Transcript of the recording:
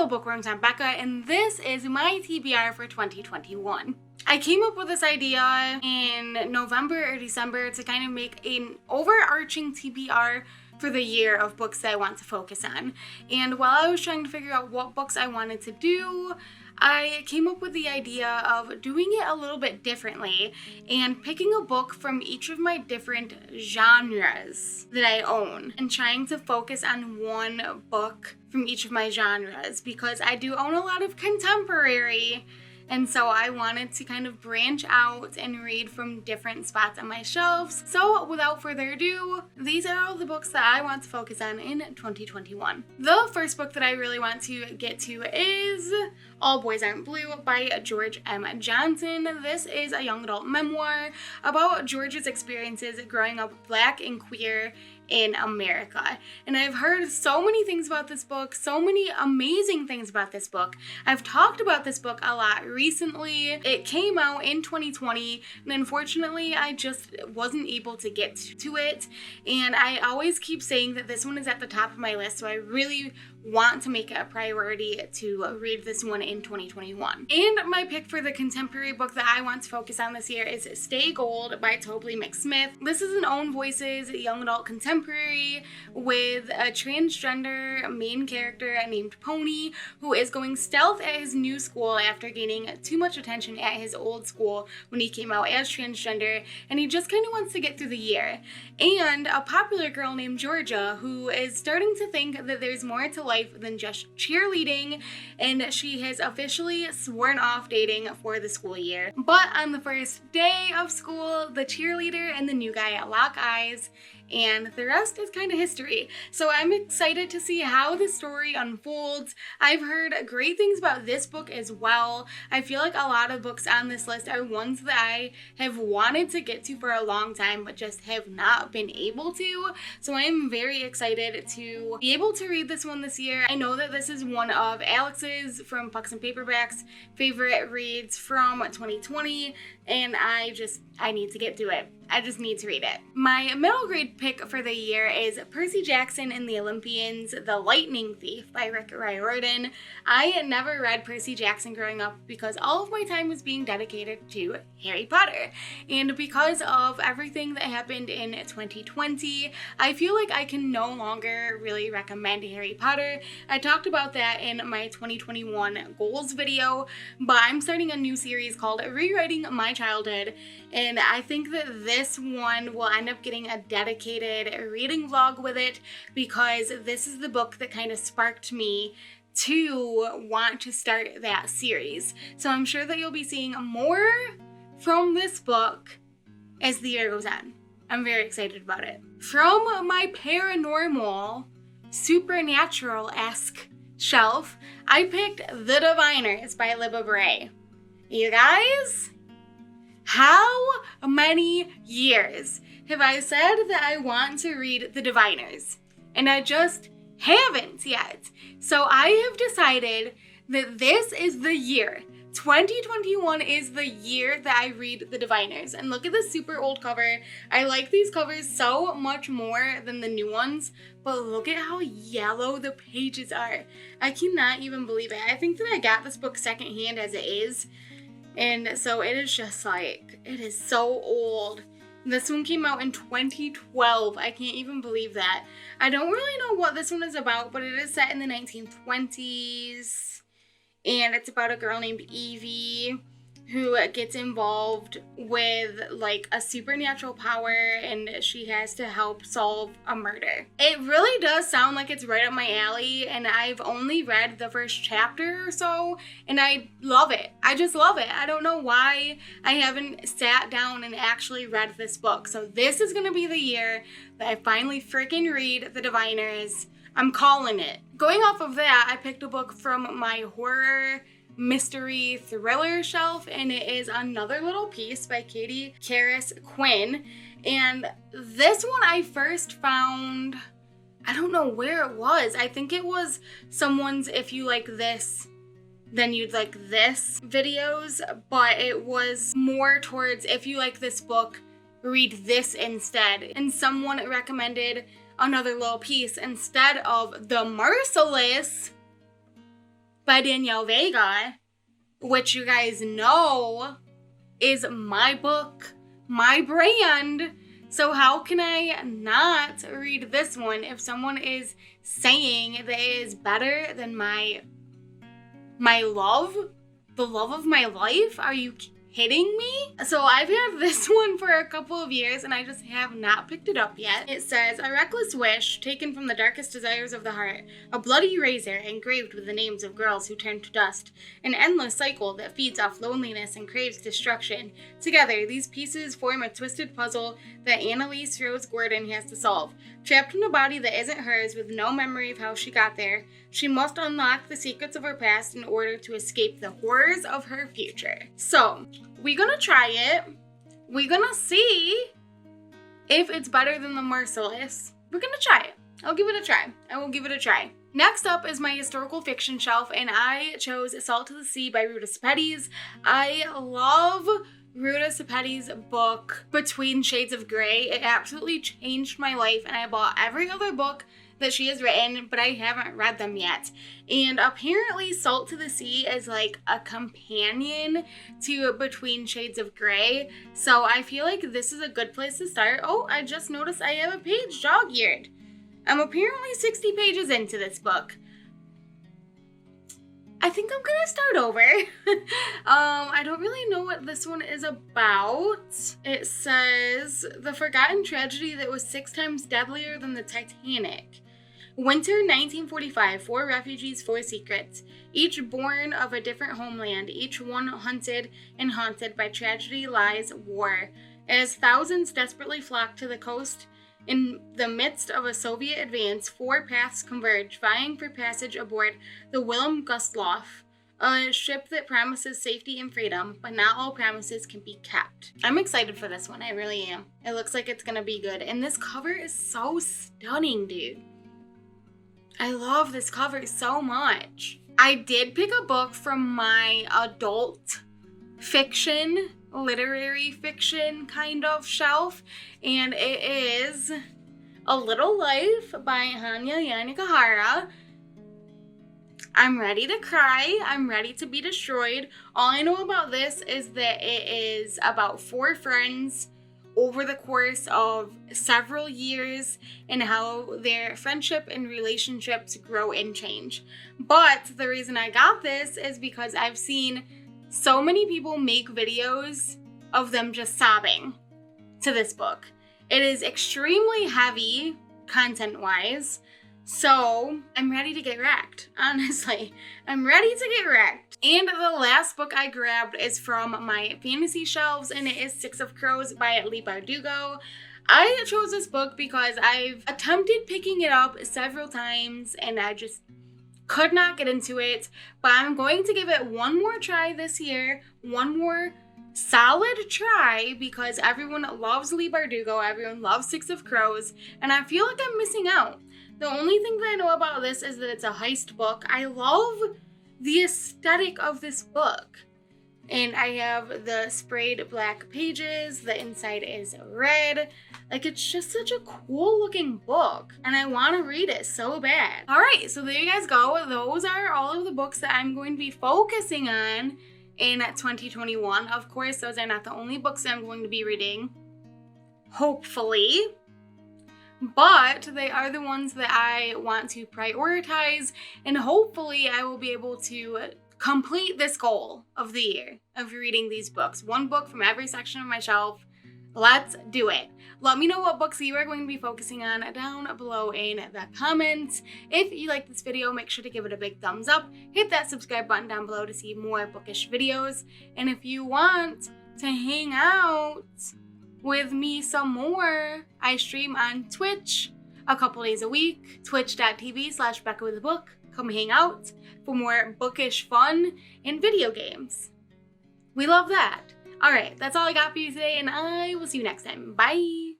Hello Bookworms, I'm Becca, and this is my TBR for 2021. I came up with this idea in November or December to kind of make an overarching TBR for the year of books that I want to focus on. And while I was trying to figure out what books I wanted to do, I came up with the idea of doing it a little bit differently and picking a book from each of my different genres that I own and trying to focus on one book from each of my genres, because I do own a lot of contemporary, and so I wanted to kind of branch out and read from different spots on my shelves. So without further ado, these are all the books that I want to focus on in 2021. The first book that I really want to get to is All Boys Aren't Blue by George M. Johnson. This is a young adult memoir about George's experiences growing up Black and queer in America. And I've heard so many things about this book, so many amazing things about this book. I've talked about this book a lot recently. It came out in 2020, and unfortunately I just wasn't able to get to it. And I always keep saying that this one is at the top of my list, so I really want to make it a priority to read this one in 2021. And my pick for the contemporary book that I want to focus on this year is Stay Gold by Toby Mcsmith. This is an own voices young adult contemporary with a transgender main character named Pony, who is going stealth at his new school after gaining too much attention at his old school when he came out as transgender, and he just kind of wants to get through the year. And a popular girl named Georgia, who is starting to think that there's more to life than just cheerleading, and she has officially sworn off dating for the school year. But on the first day of school, the cheerleader and the new guy lock eyes, and the rest is kind of history. So I'm excited to see how the story unfolds. I've heard great things about this book as well. I feel like a lot of books on this list are ones that I have wanted to get to for a long time but just have not been able to. So I am very excited to be able to read this one this year. I know that this is one of Alex's from Pucks and Paperbacks favorite reads from 2020, and I need to get to it. I just need to read it. My middle grade pick for the year is Percy Jackson and the Olympians, The Lightning Thief by Riordan. I never read Percy Jackson growing up because all of my time was being dedicated to Harry Potter. And because of everything that happened in 2020, I feel like I can no longer really recommend Harry Potter. I talked about that in my 2021 goals video, but I'm starting a new series called Rewriting My Childhood, and I think that this one will end up getting a dedicated reading vlog with it, because this is the book that kind of sparked me to want to start that series. So I'm sure that you'll be seeing more from this book as the year goes on. I'm very excited about it. From my paranormal, supernatural-esque shelf, I picked The Diviners by Libba Bray. You guys, how many years have I said that I want to read The Diviners? And I just haven't yet. So I have decided that this is the year. 2021 is the year that I read The Diviners. And look at this super old cover. I like these covers so much more than the new ones, but look at how yellow the pages are. I cannot even believe it. I think that I got this book secondhand as it is. And so it is just like, it is so old. This one came out in 2012. I can't even believe that. I don't really know what this one is about, but it is set in the 1920s. And it's about a girl named Evie who gets involved with like a supernatural power, and she has to help solve a murder. It really does sound like it's right up my alley, and I've only read the first chapter or so, and I love it. I just love it. I don't know why I haven't sat down and actually read this book. So this is gonna be the year that I finally freaking read The Diviners. I'm calling it. Going off of that, I picked a book from my horror mystery thriller shelf, and it is Another Little Piece by Katie Karis Quinn. And this one I first found, I don't know where it was. I think it was someone's If You Like This, Then You'd Like This videos, but it was more towards if you like this book, read this instead. And someone recommended Another Little Piece instead of The Merciless by Danielle Vega, which you guys know is my book, my brand. So how can I not read this one if someone is saying that it is better than my love? The love of my life? Are you kidding me? So I've had this one for a couple of years and I just have not picked it up yet. It says, a reckless wish taken from the darkest desires of the heart, a bloody razor engraved with the names of girls who turn to dust, an endless cycle that feeds off loneliness and craves destruction. Together, these pieces form a twisted puzzle that Annalise Rose Gordon has to solve. Trapped in a body that isn't hers with no memory of how she got there, she must unlock the secrets of her past in order to escape the horrors of her future. So, we're gonna try it. We're gonna see if it's better than The Merciless. We're gonna try it. I'll give it a try. I will give it a try. Next up is my historical fiction shelf, and I chose Salt to the Sea by Ruta Sepetys. I love Ruta Sepetys' book, Between Shades of Grey. It absolutely changed my life, and I bought every other book that she has written, but I haven't read them yet. And apparently Salt to the Sea is like a companion to Between Shades of Grey. So I feel like this is a good place to start. Oh, I just noticed I have a page dog-eared. I'm apparently 60 pages into this book. I think I'm gonna start over. I don't really know what this one is about. It says, the forgotten tragedy that was 6 times deadlier than the Titanic. Winter 1945, 4 refugees, 4 secrets. Each born of a different homeland, each one hunted and haunted by tragedy, lies, war. As thousands desperately flock to the coast, in the midst of a Soviet advance, 4 paths converge, vying for passage aboard the Willem Gustloff, a ship that promises safety and freedom, but not all promises can be kept. I'm excited for this one, I really am. It looks like it's gonna be good, and this cover is so stunning, dude. I love this cover so much. I did pick a book from my adult fiction, literary fiction kind of shelf, and it is A Little Life by Hanya Yanikahara. I'm ready to cry. I'm ready to be destroyed. All I know about this is that it is about 4 friends over the course of several years and how their friendship and relationships grow and change. But the reason I got this is because I've seen so many people make videos of them just sobbing to this book. It is extremely heavy content-wise, so I'm ready to get wrecked, honestly. I'm ready to get wrecked. And the last book I grabbed is from my fantasy shelves, and it is 6 of Crows by Leigh Bardugo. I chose this book because I've attempted picking it up several times, and I just could not get into it, but I'm going to give it one more try this year, one more solid try, because everyone loves Leigh Bardugo, everyone loves 6 of Crows, and I feel like I'm missing out. The only thing that I know about this is that it's a heist book. I love the aesthetic of this book. And I have the sprayed black pages, the inside is red. Like, it's just such a cool looking book, and I want to read it so bad. All right, so there you guys go. Those are all of the books that I'm going to be focusing on in 2021. Of course, those are not the only books that I'm going to be reading, hopefully, but they are the ones that I want to prioritize, and hopefully I will be able to complete this goal of the year of reading these books. 1 book from every section of my shelf. Let's do it. Let me know what books you are going to be focusing on down below in the comments. If you like this video, make sure to give it a big thumbs up. Hit that subscribe button down below to see more bookish videos. And if you want to hang out with me some more, I stream on Twitch a couple days a week. Twitch.tv/Becca with a book. Come hang out for more bookish fun and video games. We love that. All right, that's all I got for you today, and I will see you next time. Bye.